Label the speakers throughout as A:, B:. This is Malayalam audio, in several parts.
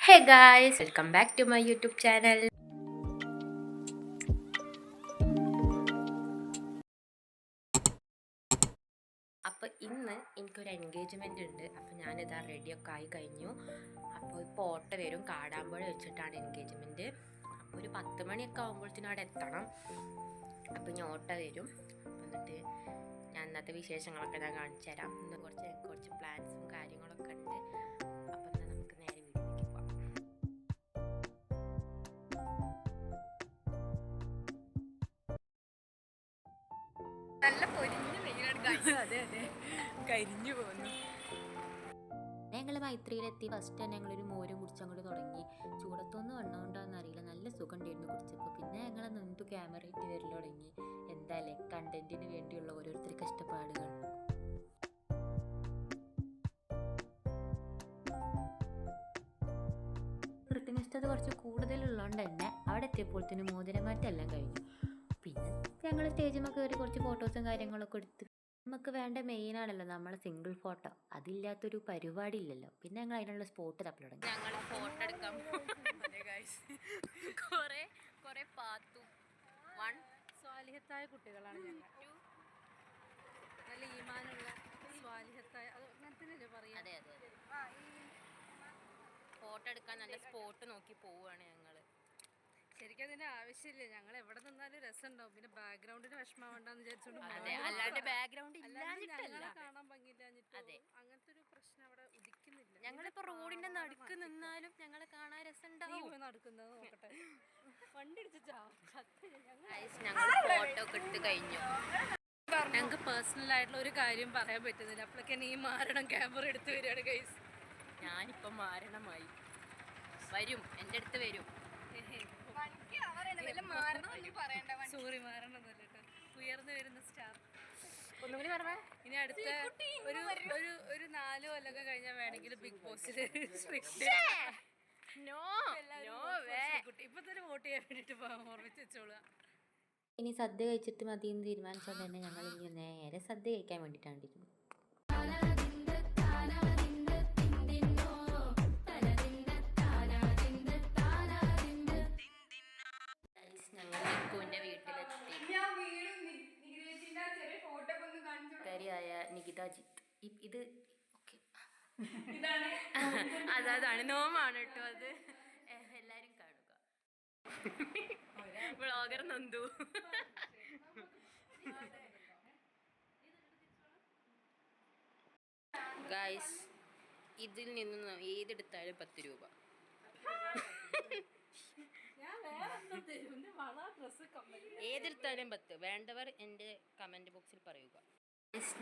A: Hey guys, welcome back to my YouTube channel. അപ്പോൾ ഇന്ന് എനിക്കൊരു എൻഗേജ്മെൻ്റ് ഉണ്ട്. അപ്പോൾ ഞാനിതാ റെഡിയൊക്കെ ആയി കഴിഞ്ഞു. അപ്പോൾ ഇപ്പോൾ ഓട്ടോ വരും, കാടാമ്പുഴ വെച്ചിട്ടാണ് എൻഗേജ്മെൻറ്റ്. അപ്പോൾ ഒരു 10 മണിയൊക്കെ ആകുമ്പോഴത്തേനും അവിടെ എത്തണം. അപ്പോൾ ഇനി ഓട്ടോ വരും. എന്നിട്ട് ഞാൻ ഇന്നത്തെ വിശേഷങ്ങളൊക്കെ ഞാൻ കാണിച്ചു തരാം. ഇന്ന് കുറച്ച് പ്ലാൻസും കാര്യങ്ങളൊക്കെ ഉണ്ട്. അപ്പോൾ എന്നാൽ നമുക്ക് നേരെ വീട്ടിലേക്ക് പോകാം.
B: നല്ല പൊരിഞ്ഞ വെയിലാണ്. അതെ കരിഞ്ഞു പോകുന്നു.
A: ഞങ്ങൾ മൈത്രിയിലെത്തി. ഫസ്റ്റ് തന്നെ ഞങ്ങളൊരു മോരും കുടിച്ച് അങ്ങോട്ട് തുടങ്ങി. ചൂടത്തൊന്നും വണ്ണമുണ്ടോയെന്ന് അറിയില്ല, നല്ല സുഖം ഉണ്ടായിരുന്നു കുടിച്ചപ്പോൾ. പിന്നെ ഞങ്ങൾ നിന്ന് ക്യാമറ ഇട്ട് വരൽ തുടങ്ങി. എന്തായാലേ കണ്ടന്റിന് വേണ്ടിയുള്ള ഓരോരുത്തർ കഷ്ടപ്പാടുകൾ. കൃത്യനിഷ്ഠത കുറച്ച് കൂടുതലുള്ളതുകൊണ്ട് തന്നെ അവിടെ എത്തിയപ്പോഴത്തേനും മോതിരമാറ്റെല്ലാം കഴിഞ്ഞു. പിന്നെ ഞങ്ങൾ സ്റ്റേജിൽ കയറി കുറച്ച് ഫോട്ടോസും കാര്യങ്ങളൊക്കെ എടുത്ത്. നമുക്ക് വേണ്ട മെയിനാണല്ലോ നമ്മളെ സിംഗിൾ ഫോട്ടോ. അതില്ലാത്തൊരു പരിപാടി ഇല്ലല്ലോ. പിന്നെ ഞങ്ങൾ അതിനുള്ള സ്പോട്ട് തപ്പി തുടങ്ങി.
B: ഞങ്ങൾ ഫോട്ടോ എടുക്കാം. കുറെ പാത്തു. വൺ സ്വാലിഹത്തായ കുട്ടികളാണ് ഞങ്ങൾ. നല്ല ഈമാനുള്ള സ്വാലിഹത്തായ അങ്ങനത്തെ പറയാം. അതെ ഫോട്ടോ എടുക്കാൻ നല്ല സ്പോട്ട് നോക്കി പോവുകയാണ് ഞങ്ങൾ. ശരിക്കും അതിന്റെ ആവശ്യമില്ല. ഞങ്ങൾ എവിടെ നിന്നാലും രസം ഉണ്ടാവും. പിന്നെ ബാക്ക്ഗ്രൗണ്ടിന് വിഷമമുണ്ടെന്ന് വിചാരിച്ചോണ്ട്
A: അല്ലാണ്ട് ബാക്ക്ഗ്രൗണ്ട്
B: ഞങ്ങളെ കാണാൻ ഭംഗിയില്ലാഞ്ഞിട്ട് അങ്ങനത്തെ ഒരു പ്രശ്നം അവിടെ ഉദിക്കുന്നില്ല.
A: ഞങ്ങളിപ്പോ റോഡിന്റെ നടുക്ക് നിന്നാലും ഞങ്ങളെ കാണാൻ രസം ഉണ്ടാവും.
B: നടക്കുന്നത് നോക്കട്ടെ. വണ്ടി അടിച്ചാ
A: ഞങ്ങൾ ഫോട്ടോ ഒക്കെ എടുത്ത് കഴിഞ്ഞു.
B: ഞങ്ങൾക്ക് പേഴ്സണൽ ആയിട്ടുള്ള ഒരു കാര്യം പറയാൻ പറ്റുന്നില്ല. അപ്പോഴൊക്കെ നീ മാരണം ക്യാമറ എടുത്ത് വരികയാണ് ഗൈസ്.
A: ഞാനിപ്പം മാരണമായി. വരും, എൻ്റെ അടുത്ത് വരും.
B: സോറി, മാറണമെന്നല്ല കേട്ടോ. ഉയർന്നു വരുന്ന സ്റ്റാർ.
A: ഒന്നുകൂടി പറഞ്ഞേ.
B: ഇനി അടുത്ത ഒരു 4 കൊല്ലമൊക്കെ കഴിഞ്ഞാൽ വേണമെങ്കിൽ ബിഗ് ബോസിൽ ഇപ്പൊ തന്നെ വോട്ട് ചെയ്യാൻ വേണ്ടിട്ട് ഓർമ്മിച്ച് വെച്ചോളുക.
A: ഇനി സദ്യ കഴിച്ചിട്ട് മതി എന്ന് തീരുമാനിച്ചാൽ തന്നെ ഞങ്ങൾ ഇനി നേരെ സദ്യ കഴിക്കാൻ വേണ്ടിയിട്ടാണ്ടിരുന്നു. നികിതാജിത്ത് ഇത് ഓക്കെ. അതാണ് നോമാണ് കേട്ടോ. അത് എല്ലാരും കാണുക. വ്ളോഗർ നന്ദു. ഗൈസ്, ഇതിൽ നിന്ന് ഏതെടുത്താലും 10 രൂപ. ഏതെടുത്താലും 10. വേണ്ടവർ എൻ്റെ കമൻറ്റ് ബോക്സിൽ പറയുക.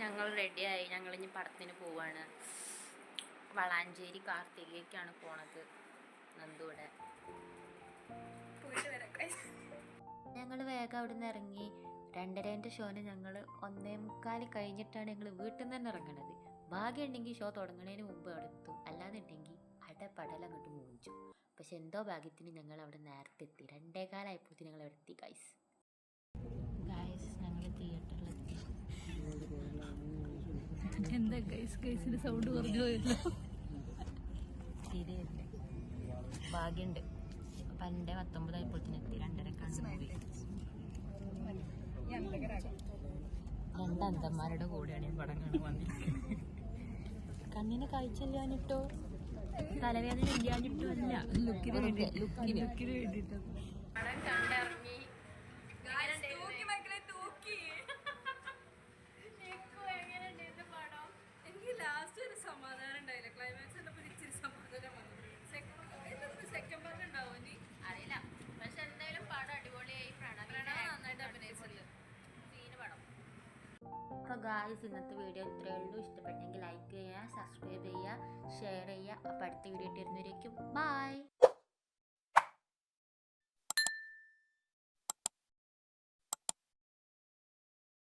A: ഞങ്ങൾ റെഡിയായി. ഞങ്ങളിനി പടത്തിന് പോവാണ്. വളാഞ്ചേരി കാർത്തികയ്ക്കാണ് പോണത്. നന്ദൂടെ ഞങ്ങൾ വേഗം അവിടെ നിന്ന് ഇറങ്ങി. 2:30 ഷോന് ഞങ്ങൾ 1:45 കഴിഞ്ഞിട്ടാണ് ഞങ്ങൾ വീട്ടിൽ നിന്ന് തന്നെ ഇറങ്ങണത്. ഭാഗ്യമുണ്ടെങ്കിൽ ഷോ തുടങ്ങുന്നതിന് മുമ്പ് അവിടെ എത്തും. അല്ലാന്നുണ്ടെങ്കിൽ അടപടൽ അങ്ങോട്ട് മൂഞ്ചു. പക്ഷെ എന്തോ ഭാഗ്യത്തിന് ഞങ്ങൾ അവിടെ നേരത്തെ എത്തി. 2:15 ആയപ്പോഴത്തേക്ക് ഞങ്ങൾ അവിടെ എത്തി. ഗൈസ് ഞങ്ങൾ തിയേറ്ററിലെത്തി.
B: എന്താ ഗൈസിന് സൗണ്ട് കുറഞ്ഞു പോയല്ലോ.
A: ശരിയല്ലേ, ഭാഗ്യമുണ്ട്. 2:19 ആയപ്പോഴത്തേന് എത്തി. 2:30 മൂവി. 2 അന്തന്മാരുടെ കൂടെയാണ് ഞാൻ പടം കാണാൻ വന്നിരിക്കുന്നത്. കണ്ണിന് കാഴ്ചയില്ലാഞ്ഞിട്ടോ തലവേദന ഇല്ലാഞ്ഞിട്ടോ അല്ല, ലുക്കിന് വേണ്ടിയിട്ട്. പടം കണ്ടിറങ്ങി.
B: എനിക്ക് ലാസ്റ്റ് ഒരു സമാധാനം ഉണ്ടായില്ല. ക്ലൈമാക്സ് കണ്ടപ്പോൾ ഇച്ചിരി സമാധാനം വന്നു. സെക്കൻഡ് പാർട്ട് ഉണ്ടാവും ഇനി
A: അറിയില്ല. പക്ഷെ എന്തായാലും പടം അടിപൊളിയായി.
B: പ്രണവ് നന്നായിട്ട് അഭിനയിച്ചത്.
A: സീന് പടം. അപ്പോൾ ഗായ്സ്, ഇന്നത്തെ വീഡിയോ ഇത്രയേ ഉള്ളൂ. ഇഷ്ടപ്പെട്ടെങ്കിൽ ലൈക്ക് ചെയ്യുക, സബ്സ്ക്രൈബ് ചെയ്യുക, ഷെയർ ചെയ്യുക. അപ്പോൾ അടുത്ത വീഡിയോ ഇട്ട് വരുന്നവരേക്കും ബൈ.